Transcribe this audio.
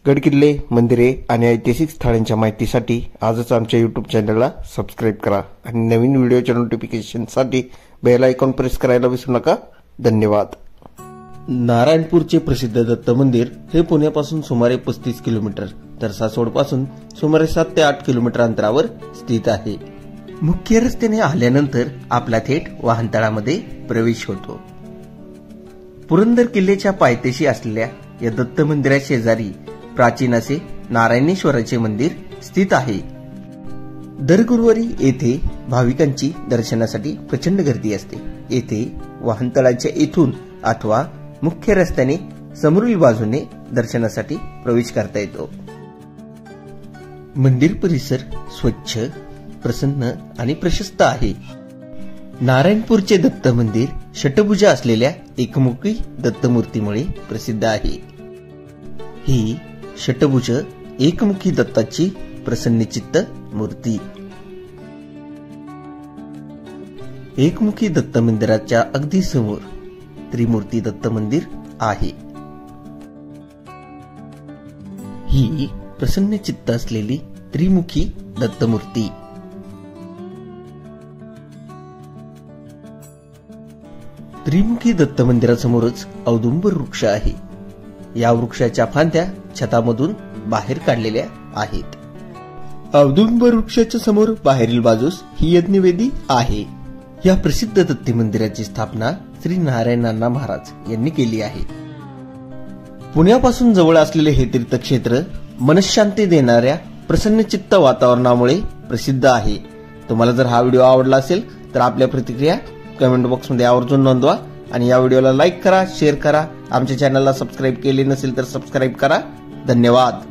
गडकिल्ले, मंदिरे आणि ऐतिहासिक स्थळांच्या माहितीसाठी आजच आमच्या YouTube चॅनलला सबस्क्राइब करा आणि नवीन व्हिडिओच्या नोटिफिकेशनसाठी बेल आयकॉन प्रेस करायला विसरू नका। धन्यवाद। नारायणपूरचे प्रसिद्ध दत्त मंदिर हे पुण्यापासून सुमारे 35 किलोमीटर तर सासवडपासून सुमारे 7 ते 8 किलोमीटर अंतरावर स्थित आहे। मुख्य रस्त्याने आल्यानंतर आपला थेट वाहनतळामध्ये प्रवेश होतो। पुरंदर किल्ल्याच्या पायथ्याशी असलेल्या या दत्त मंदिरा शेजारी प्राचीन असे नारायणेश्वराचे मंदिर स्थित आहे। दर गुरुवारी येथे भाविकांची दर्शनासाठी प्रचंड गर्दी असते। येथे वाहनतळाच्या इथून अथवा मुख्य रस्त्याने समोरील बाजूने दर्शनासाठी प्रवेश करता येतो। मंदिर परिसर स्वच्छ, प्रसन्न आणि प्रशस्त आहे। नारायणपूरचे दत्त मंदिर षटभुजा असलेल्या एकमुखी दत्तमूर्तीमुळे प्रसिद्ध आहे। ही षटभुज एकमुखी दत्ताची प्रसन्नचित्त मूर्ती। एकमुखी दत्त मंदिराच्या अगदी समोर त्रिमूर्ती दत्त मंदिर आहे। ही प्रसन्नचित्त असलेली त्रिमुखी दत्तमूर्ती। त्रिमुखी दत्त मंदिरासमोरच औदुंबर वृक्ष आहे। या वृक्षाच्या फांद्या छतामधून बाहेर काढलेल्या आहेत। औदुंबर वृक्षाच्या समोर बाहेरील बाजूस ही यज्ञवेदी आहे। या प्रसिद्ध दत्त मंदिराची स्थापना श्री नारायणांना महाराज यांनी केली आहे। पुण्यापासून जवळ असलेले हे तीर्थक्षेत्र मनशांती देणाऱ्या प्रसन्नचित्त वातावरणामुळे प्रसिद्ध आहे। तुम्हाला जर हा व्हिडिओ आवडला असेल तर आपल्या प्रतिक्रिया कमेंट बॉक्समध्ये आवर्जून नोंदवा आणि या व्हिडिओला लाईक करा, शेअर करा। आमच्या चॅनलला सबस्क्राइब केले नसेल तर सबस्क्राइब करा। धन्यवाद।